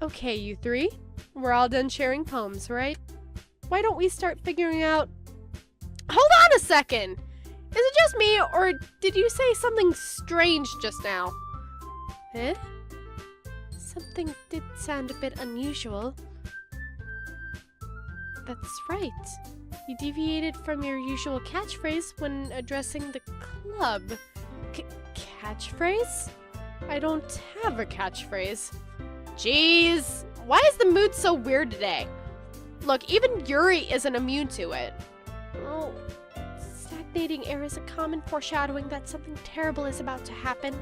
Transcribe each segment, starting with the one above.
Okay, you three. We're all done sharing poems, right? Why don't we start figuring out... Hold on a second! Is it just me, or did you say something strange just now? Eh? Something did sound a bit unusual. That's right. You deviated from your usual catchphrase when addressing the club. Catchphrase? I don't have a catchphrase. Jeez, why is the mood so weird today? Look, even Yuri isn't immune to it. Oh, stagnating air is a common foreshadowing that something terrible is about to happen.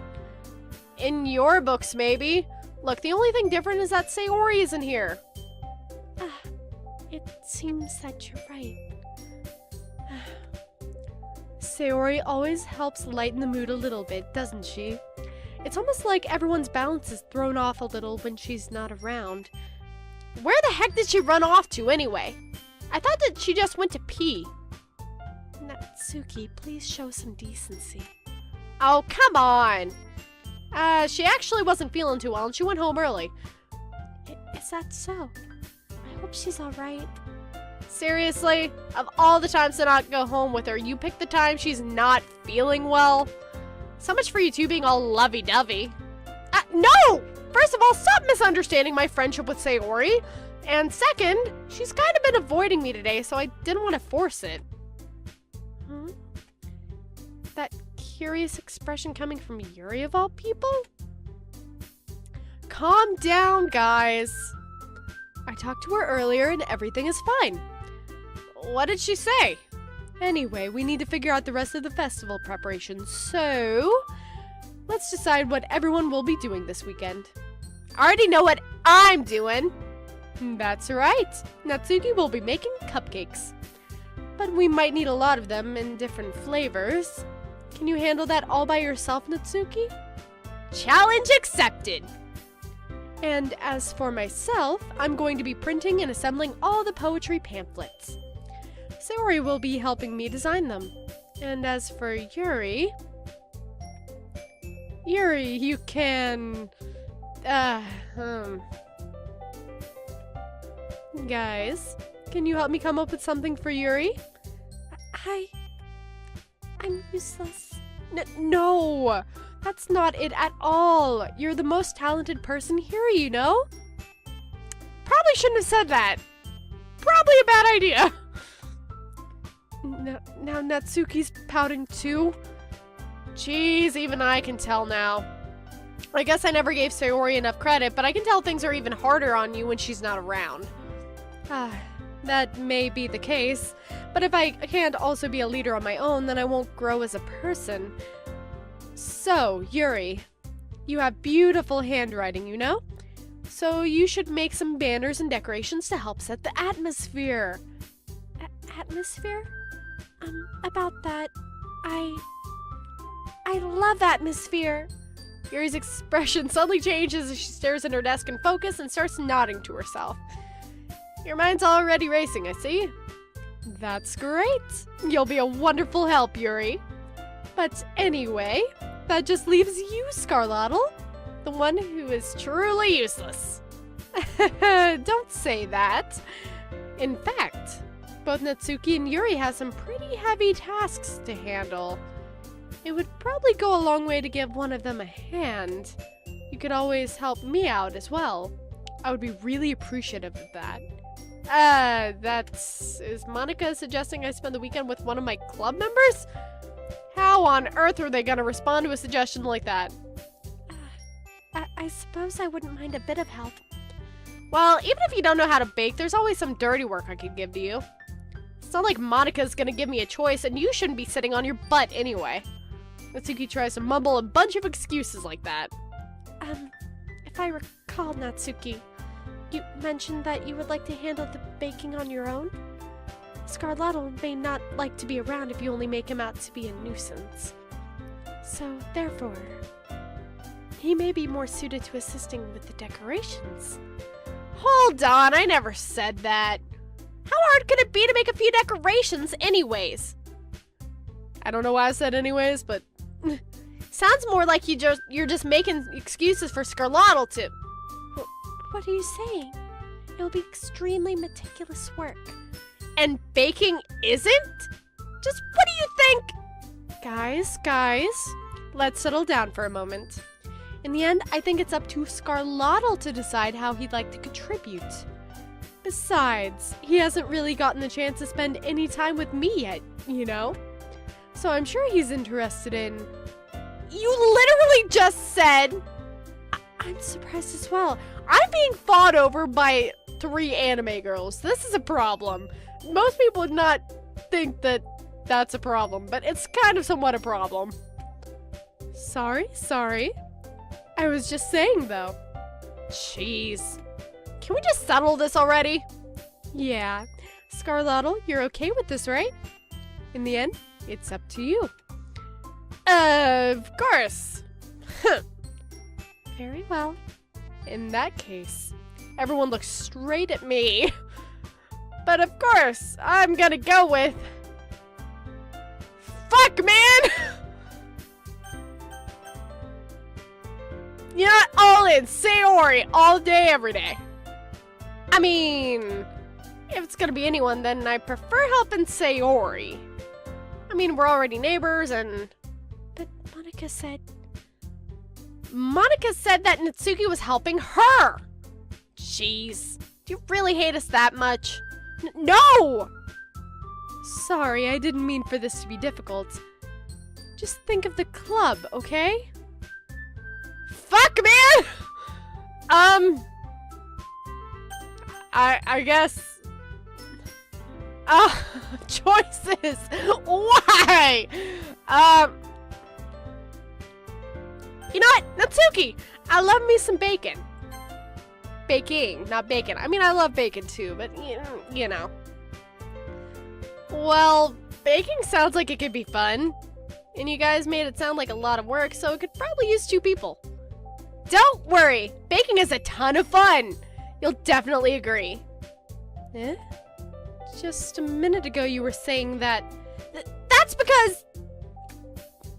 In your books, maybe. Look, the only thing different is that Sayori isn't here. It seems that you're right. Sayori always helps lighten the mood a little bit, doesn't she? It's almost like everyone's balance is thrown off a little when she's not around. Where the heck did she run off to anyway? I thought that she just went to pee. Natsuki, please show some decency. Oh, come on! She actually wasn't feeling too well and she went home early. Is that so? I hope she's alright. Seriously? Of all the times to not go home with her, you picked the time she's not feeling well? So much for you two being all lovey-dovey. No! First of all, stop misunderstanding my friendship with Sayori. And second, she's kind of been avoiding me today, so I didn't want to force it. Hmm? That curious expression coming from Yuri of all people? Calm down, guys. I talked to her earlier and everything is fine. What did she say? Anyway, we need to figure out the rest of the festival preparations, so let's decide what everyone will be doing this weekend. I already know what I'm doing. That's right. Natsuki will be making cupcakes. But we might need a lot of them in different flavors. Can you handle that all by yourself, Natsuki? Challenge accepted! And as for myself, I'm going to be printing and assembling all the poetry pamphlets. Sayori will be helping me design them. And as for Yuri, you can... Guys, can you help me come up with something for Yuri? I'm useless. No! That's not it at all. You're the most talented person here, you know? Probably shouldn't have said that. Probably a bad idea. Now Natsuki's pouting too. Jeez, even I can tell now. I guess I never gave Sayori enough credit, but I can tell things are even harder on you when she's not around. That may be the case, but if I can't also be a leader on my own, then I won't grow as a person. So, Yuri, you have beautiful handwriting, you know? So you should make some banners and decorations to help set the atmosphere. Atmosphere? About that, I love atmosphere. Yuri's expression suddenly changes as she stares at her desk in focus and starts nodding to herself. Your mind's already racing, I see. That's great. You'll be a wonderful help, Yuri. But anyway, that just leaves you, Scarlottle, the one who is truly useless. Don't say that. In fact, both Natsuki and Yuri have some pretty heavy tasks to handle. It would probably go a long way to give one of them a hand. You could always help me out as well. I would be really appreciative of that. Is Monica suggesting I spend the weekend with one of my club members? How on earth are they gonna respond to a suggestion like that? I suppose I wouldn't mind a bit of help. Well, even if you don't know how to bake, there's always some dirty work I could give to you. It's not like Monica's gonna give me a choice, and you shouldn't be sitting on your butt anyway. Natsuki tries to mumble a bunch of excuses like that. If I recall, Natsuki, you mentioned that you would like to handle the baking on your own? Scarlottle may not like to be around if you only make him out to be a nuisance. So, therefore, he may be more suited to assisting with the decorations. Hold on, I never said that. How hard could it be to make a few decorations anyways? I don't know why I said anyways, but sounds more like you're just making excuses for Scarlottle to... What are you saying? It'll be extremely meticulous work. And baking isn't? Just what do you think? Guys, let's settle down for a moment. In the end, I think it's up to Scarlottle to decide how he'd like to contribute. Besides, he hasn't really gotten the chance to spend any time with me yet, you know? So I'm sure he's interested in... You literally just said... I'm surprised as well. I'm being fought over by 3 anime girls. This is a problem. Most people would not think that that's a problem, but it's kind of somewhat a problem. Sorry. I was just saying, though. Jeez. Can we just settle this already? Yeah. Scarlottle, you're okay with this, right? In the end, it's up to you. Of course. Very well. In that case, everyone looks straight at me. But of course, I'm gonna go with... Fuck, man! You know what? All in. Sayori. All day, every day. I mean, if it's gonna be anyone, then I prefer helping Sayori. I mean, we're already neighbors and... But Monica said that Natsuki was helping her! Jeez. Do you really hate us that much? No! Sorry, I didn't mean for this to be difficult. Just think of the club, okay? Fuck, man! I guess... choices! Why? You know what? Natsuki! I love me some bacon. Baking, not bacon. I mean, I love bacon too, but you know. Well, baking sounds like it could be fun. And you guys made it sound like a lot of work, so it could probably use 2 people. Don't worry! Baking is a ton of fun! You'll definitely agree. Eh? Just a minute ago you were saying that... That's because...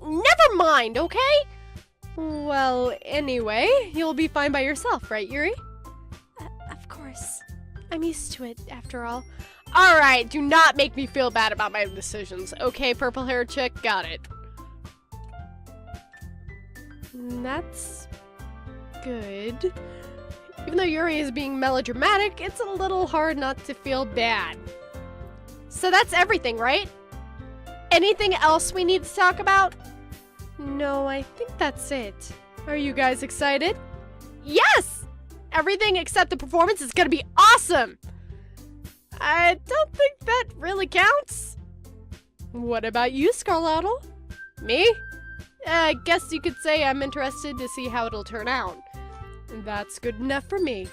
Never mind, okay? Well, anyway, you'll be fine by yourself, right, Yuri? Of course. I'm used to it, after all. Alright, do not make me feel bad about my decisions. Okay, purple-haired chick, got it. That's... good. Even though Yuri is being melodramatic, it's a little hard not to feel bad. So that's everything, right? Anything else we need to talk about? No, I think that's it. Are you guys excited? Yes! Everything except the performance is gonna be awesome! I don't think that really counts. What about you, Scarlottle? Me? I guess you could say I'm interested to see how it'll turn out. That's good enough for me.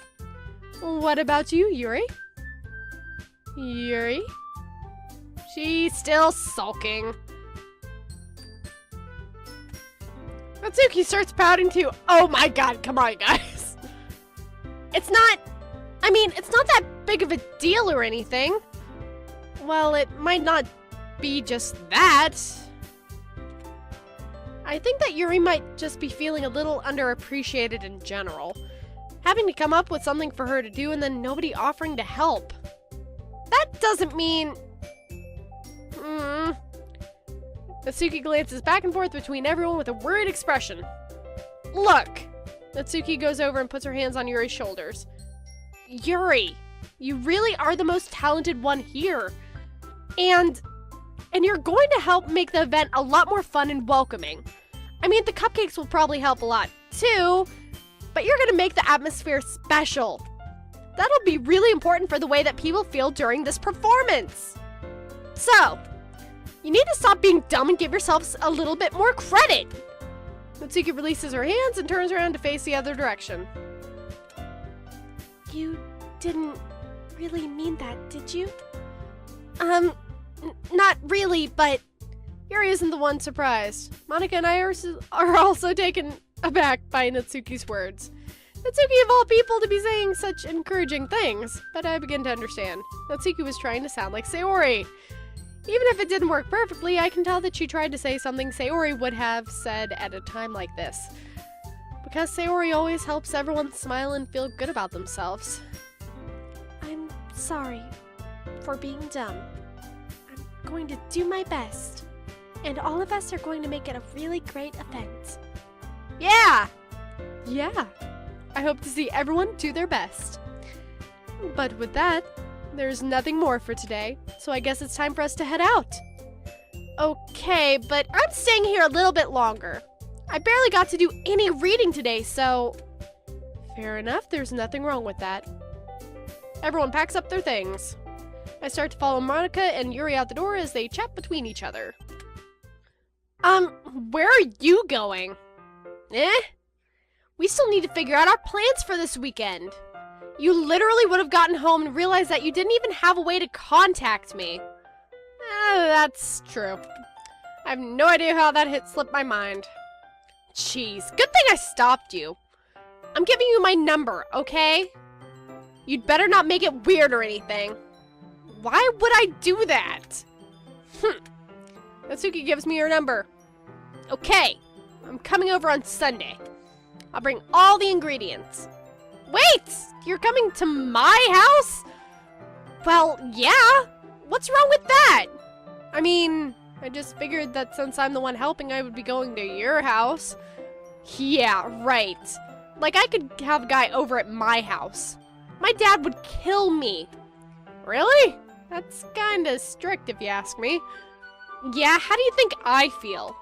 What about you, Yuri? Yuri? She's still sulking. Natsuki starts pouting too. Oh my god, come on, guys. It's not that big of a deal or anything. Well, it might not be just that. I think that Yuri might just be feeling a little underappreciated in general. Having to come up with something for her to do and then nobody offering to help. That doesn't mean... Natsuki glances back and forth between everyone with a worried expression. Look! Natsuki goes over and puts her hands on Yuri's shoulders. Yuri, you really are the most talented one here. And you're going to help make the event a lot more fun and welcoming. I mean, the cupcakes will probably help a lot too, but you're gonna make the atmosphere special. That'll be really important for the way that people feel during this performance. So, you need to stop being dumb and give yourselves a little bit more credit. Natsuki releases her hands and turns around to face the other direction. You didn't really mean that, did you? Not really, but Yuri isn't the one surprised. Monica and I are also taken aback by Natsuki's words. Natsuki of all people to be saying such encouraging things, but I begin to understand. Natsuki was trying to sound like Sayori. Even if it didn't work perfectly, I can tell that she tried to say something Sayori would have said at a time like this. Because Sayori always helps everyone smile and feel good about themselves. I'm sorry for being dumb. I'm going to do my best. And all of us are going to make it a really great event. Yeah! Yeah. I hope to see everyone do their best. But with that, there's nothing more for today, so I guess it's time for us to head out. Okay, but I'm staying here a little bit longer. I barely got to do any reading today, so... Fair enough, there's nothing wrong with that. Everyone packs up their things. I start to follow Monica and Yuri out the door as they chat between each other. Where are you going? We still need to figure out our plans for this weekend. You literally would have gotten home and realized that you didn't even have a way to contact me. That's true. I have no idea how that slipped my mind. Jeez, good thing I stopped you. I'm giving you my number, okay? You'd better not make it weird or anything. Why would I do that? Natsuki gives me her number. Okay, I'm coming over on Sunday. I'll bring all the ingredients. Wait! You're coming to my house? Well, yeah. What's wrong with that? I mean, I just figured that since I'm the one helping, I would be going to your house. Yeah, right. Like, I could have a guy over at my house. My dad would kill me. Really? That's kinda strict if you ask me. Yeah, how do you think I feel?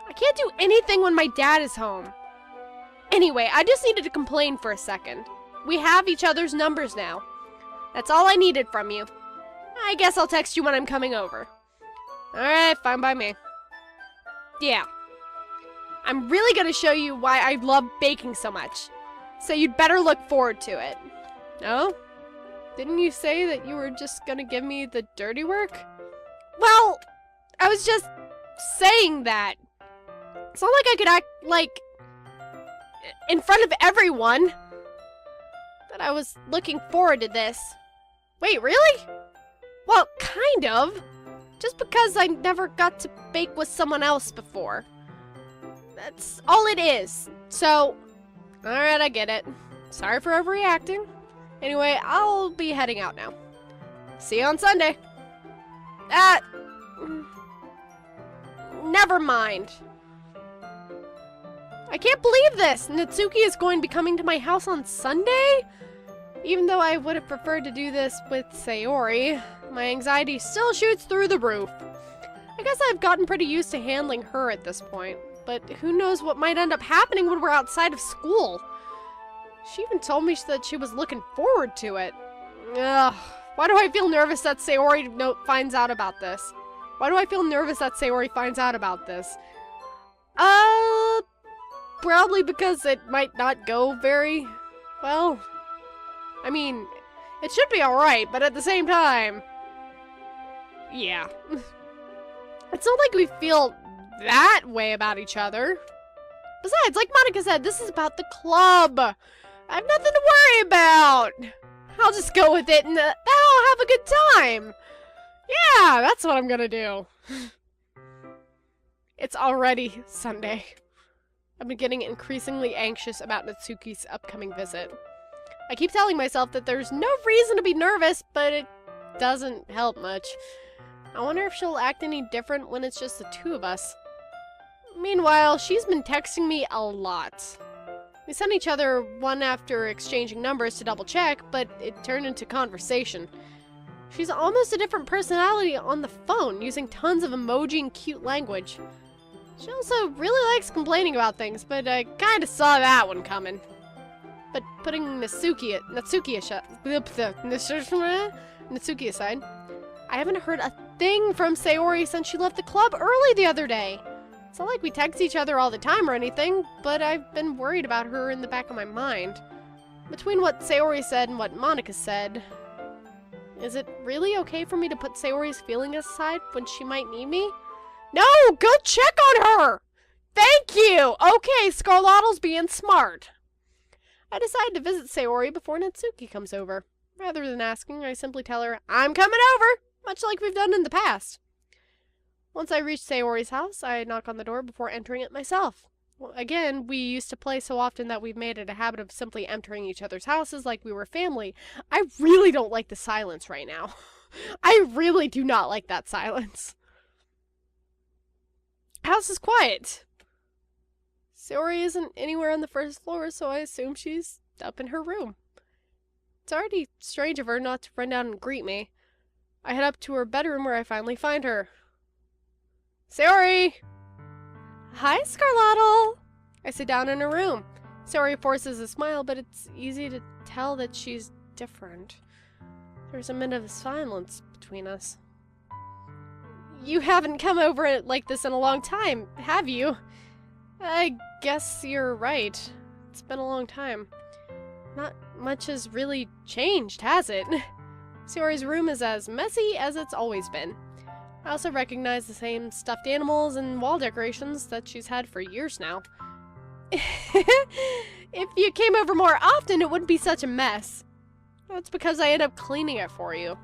I can't do anything when my dad is home. Anyway, I just needed to complain for a second. We have each other's numbers now. That's all I needed from you. I guess I'll text you when I'm coming over. Alright, fine by me. Yeah. I'm really gonna show you why I love baking so much. So you'd better look forward to it. Oh? Didn't you say that you were just gonna give me the dirty work? Well, I was just saying that. It's not like I could act like in front of everyone that I was looking forward to this. Wait, really? Well, kind of. Just because I never got to bake with someone else before. That's all it is. So, alright, I get it. Sorry for overreacting. Anyway, I'll be heading out now. See you on Sunday. Never mind. I can't believe this! Natsuki is going to be coming to my house on Sunday? Even though I would have preferred to do this with Sayori, my anxiety still shoots through the roof. I guess I've gotten pretty used to handling her at this point, but who knows what might end up happening when we're outside of school. She even told me that she was looking forward to it. Ugh, why do I feel nervous that Sayori finds out about this? Why do I feel nervous that Sayori finds out about this? Probably because it might not go very well. I mean, it should be alright, but at the same time, yeah. It's not like we feel that way about each other. Besides, like Monica said, this is about the club. I have nothing to worry about. I'll just go with it and I'll have a good time. Yeah, that's what I'm gonna do. It's already Sunday. I've been getting increasingly anxious about Natsuki's upcoming visit. I keep telling myself that there's no reason to be nervous, but it doesn't help much. I wonder if she'll act any different when it's just the two of us. Meanwhile, she's been texting me a lot. We sent each other one after exchanging numbers to double check, but it turned into conversation. She's almost a different personality on the phone, using tons of emoji and cute language. She also really likes complaining about things, but I kinda saw that one coming. But putting Natsuki aside, I haven't heard a thing from Sayori since she left the club early the other day. It's not like we text each other all the time or anything, but I've been worried about her in the back of my mind. Between what Sayori said and what Monica said, is it really okay for me to put Sayori's feelings aside when she might need me? No! Go check on her! Thank you! Okay, Scarlottle's being smart. I decide to visit Sayori before Natsuki comes over. Rather than asking, I simply tell her, I'm coming over! Much like we've done in the past. Once I reach Sayori's house, I knock on the door before entering it myself. Well, again, we used to play so often that we've made it a habit of simply entering each other's houses like we were family. I really don't like the silence right now. I really do not like that silence. House is quiet. Sayori isn't anywhere on the first floor, so I assume she's up in her room. It's already strange of her not to run down and greet me. I head up to her bedroom where I finally find her. Sayori! Hi, Scarladdle! I sit down in her room. Sayori forces a smile, but it's easy to tell that she's different. There's a minute of silence between us. You haven't come over like this in a long time, have you? I guess you're right. It's been a long time. Not much has really changed, has it? Sayori's room is as messy as it's always been. I also recognize the same stuffed animals and wall decorations that she's had for years now. If you came over more often, it wouldn't be such a mess. That's because I end up cleaning it for you.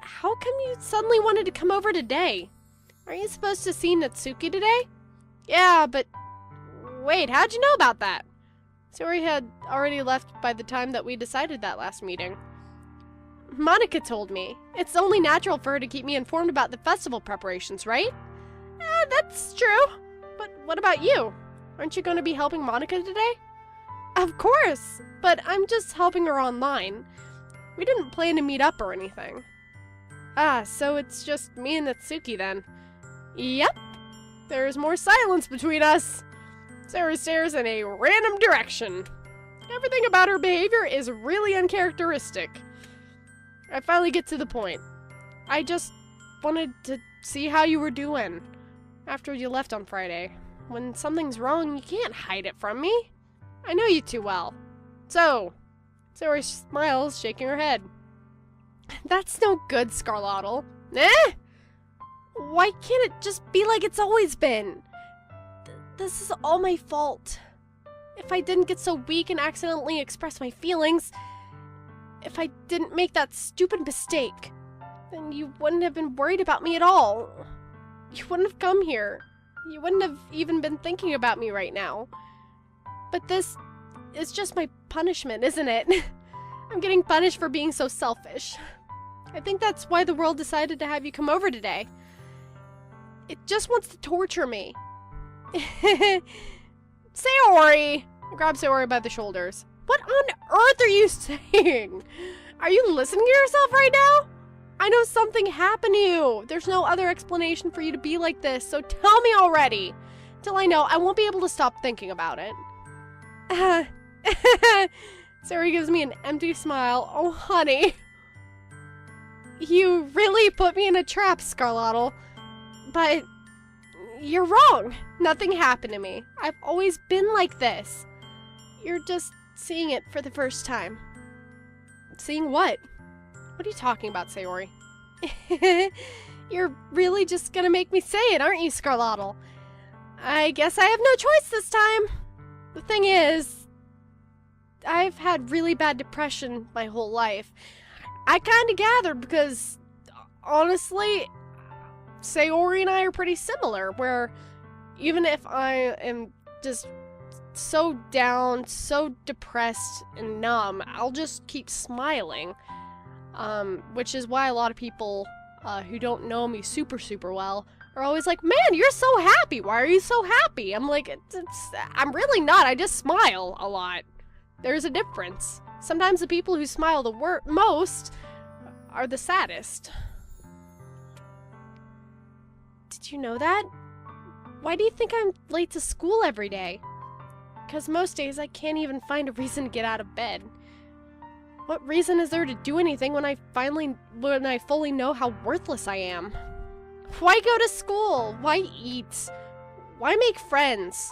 How come you suddenly wanted to come over today? Aren't you supposed to see Natsuki today? Yeah, but... Wait, how'd you know about that? Sayori had already left by the time that we decided that last meeting. Monica told me. It's only natural for her to keep me informed about the festival preparations, right? That's true. But what about you? Aren't you going to be helping Monica today? Of course, but I'm just helping her online. We didn't plan to meet up or anything. Ah, so it's just me and Natsuki then. Yep. There's more silence between us. Sayori stares in a random direction. Everything about her behavior is really uncharacteristic. I finally get to the point. I just wanted to see how you were doing after you left on Friday. When something's wrong, you can't hide it from me. I know you too well. So, Sayori smiles, shaking her head. That's no good, Scarladdle. Eh? Why can't it just be like it's always been? This is all my fault. If I didn't get so weak and accidentally express my feelings, if I didn't make that stupid mistake, then you wouldn't have been worried about me at all. You wouldn't have come here. You wouldn't have even been thinking about me right now. But this is just my punishment, isn't it? I'm getting punished for being so selfish. I think that's why the world decided to have you come over today. It just wants to torture me. Sayori! I grab Sayori by the shoulders. What on earth are you saying? Are you listening to yourself right now? I know something happened to you. There's no other explanation for you to be like this, so tell me already. Till I know, I won't be able to stop thinking about it. Sayori gives me an empty smile. Oh, honey. You really put me in a trap, Scarladdle. But you're wrong. Nothing happened to me. I've always been like this. You're just seeing it for the first time. Seeing what? What are you talking about, Sayori? You're really just gonna make me say it, aren't you, Scarladdle? I guess I have no choice this time. The thing is, I've had really bad depression my whole life. I kinda gathered because, honestly, Sayori and I are pretty similar, where even if I am just so down, so depressed and numb, I'll just keep smiling. Which is why a lot of people who don't know me super well are always like, man, you're so happy. Why are you so happy? I'm like, I'm really not. I just smile a lot. There's a difference. Sometimes the people who smile the most are the saddest. Did you know that? Why do you think I'm late to school every day? Because most days I can't even find a reason to get out of bed. What reason is there to do anything when I fully know how worthless I am? Why go to school? Why eat? Why make friends?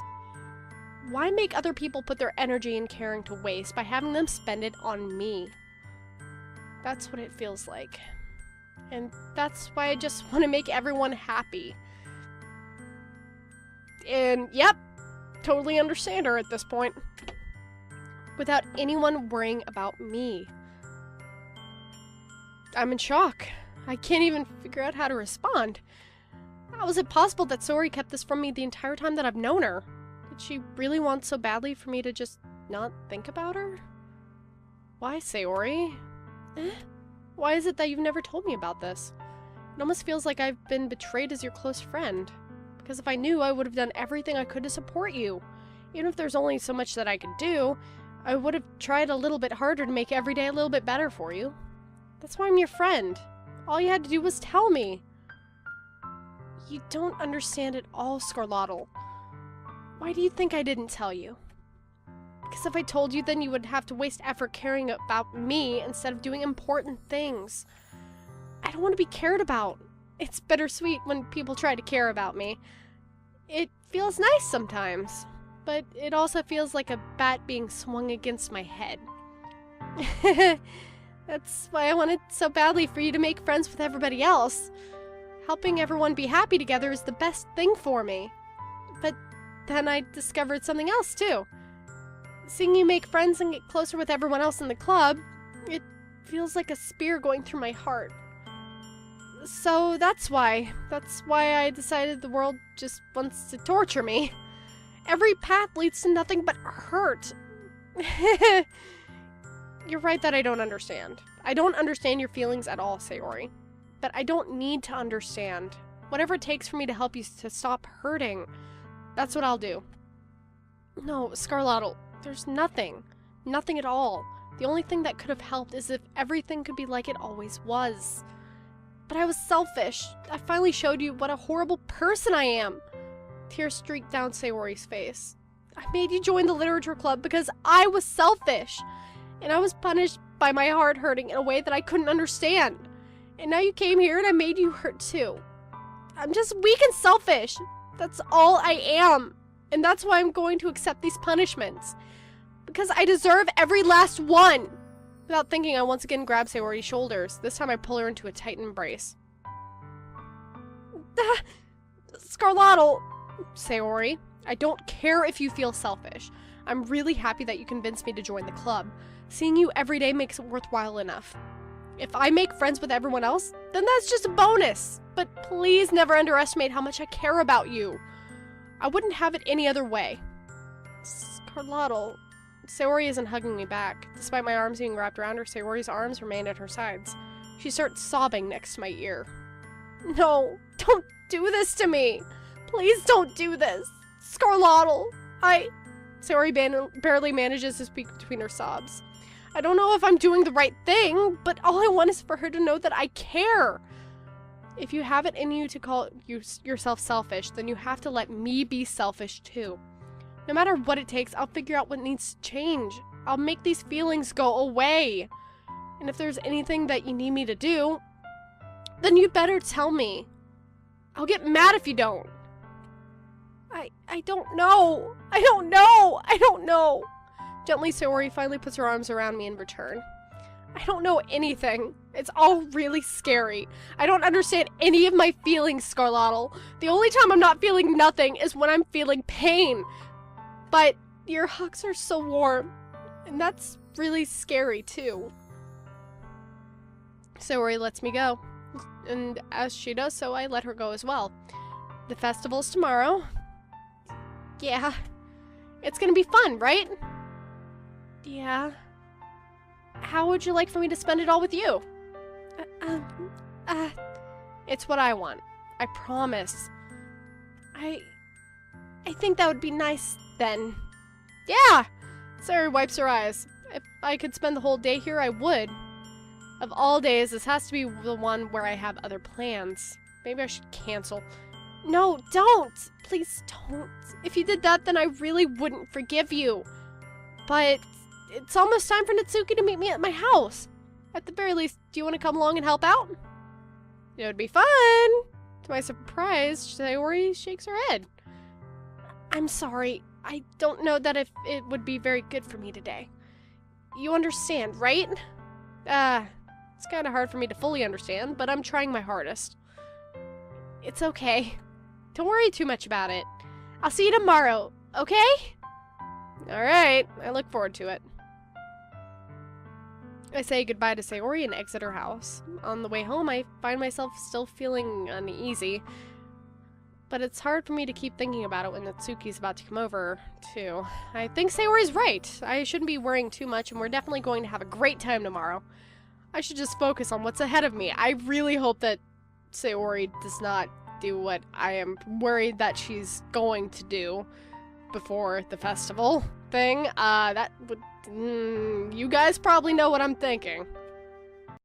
Why make other people put their energy and caring to waste by having them spend it on me? That's what it feels like. And that's why I just want to make everyone happy. And yep, totally understand her at this point. Without anyone worrying about me. I'm in shock. I can't even figure out how to respond. How is it possible that Sayori kept this from me the entire time that I've known her? Did she really want so badly for me to just not think about her? Why, Sayori? Why is it that you've never told me about this? It almost feels like I've been betrayed as your close friend. Because if I knew, I would have done everything I could to support you. Even if there's only so much that I could do, I would have tried a little bit harder to make every day a little bit better for you. That's why I'm your friend. All you had to do was tell me. You don't understand at all, Scarlattl. Why do you think I didn't tell you? Because if I told you, then you would have to waste effort caring about me instead of doing important things. I don't want to be cared about. It's bittersweet when people try to care about me. It feels nice sometimes, but it also feels like a bat being swung against my head. That's why I wanted so badly for you to make friends with everybody else. Helping everyone be happy together is the best thing for me. But then I discovered something else too. Seeing you make friends and get closer with everyone else in the club, it feels like a spear going through my heart. So that's why I decided the world just wants to torture me. Every path leads to nothing but hurt. You're right that I don't understand. I don't understand your feelings at all, Sayori. But I don't need to understand. Whatever it takes for me to help you to stop hurting, that's what I'll do. No, Scarlattl, there's nothing. Nothing at all. The only thing that could have helped is if everything could be like it always was. But I was selfish. I finally showed you what a horrible person I am. Tears streaked down Sayori's face. I made you join the literature club because I was selfish. And I was punished by my heart hurting in a way that I couldn't understand. And now you came here and I made you hurt too. I'm just weak and selfish. That's all I am. And that's why I'm going to accept these punishments. Because I deserve every last one. Without thinking, I once again grab Sayori's shoulders. This time I pull her into a tight embrace. Scarlattl, Sayori, I don't care if you feel selfish. I'm really happy that you convinced me to join the club. Seeing you every day makes it worthwhile enough. If I make friends with everyone else, then that's just a bonus. But please never underestimate how much I care about you. I wouldn't have it any other way. Scarlattl. Sayori isn't hugging me back. Despite my arms being wrapped around her, Sayori's arms remain at her sides. She starts sobbing next to my ear. No, don't do this to me. Please don't do this. Scarlattl, Sayori barely manages to speak between her sobs. I don't know if I'm doing the right thing, but all I want is for her to know that I care. If you have it in you to call yourself selfish, then you have to let me be selfish too. No matter what it takes, I'll figure out what needs to change. I'll make these feelings go away. And if there's anything that you need me to do, then you better tell me. I'll get mad if you don't. I don't know. I don't know. I don't know. Gently, Sayori finally puts her arms around me in return. I don't know anything. It's all really scary. I don't understand any of my feelings, Scarlattl. The only time I'm not feeling nothing is when I'm feeling pain. But your hugs are so warm, and that's really scary too. Sayori lets me go, and as she does so, I let her go as well. The festival's tomorrow. Yeah, it's gonna be fun, right? Yeah. How would you like for me to spend it all with you? It's what I want. I promise. I think that would be nice then. Yeah! Sayori wipes her eyes. If I could spend the whole day here, I would. Of all days, this has to be the one where I have other plans. Maybe I should cancel. No, don't! Please don't. If you did that, then I really wouldn't forgive you. But it's almost time for Natsuki to meet me at my house. At the very least, do you want to come along and help out? It would be fun! To my surprise, Sayori shakes her head. I'm sorry. I don't know that if it would be very good for me today. You understand, right? It's kind of hard for me to fully understand, but I'm trying my hardest. It's okay. Don't worry too much about it. I'll see you tomorrow, okay? Alright, I look forward to it. I say goodbye to Sayori and exit her house. On the way home, I find myself still feeling uneasy. But it's hard for me to keep thinking about it when Natsuki's about to come over, too. I think Sayori's right. I shouldn't be worrying too much, and we're definitely going to have a great time tomorrow. I should just focus on what's ahead of me. I really hope that Sayori does not do what I am worried that she's going to do before the festival thing. That would... you guys probably know what I'm thinking.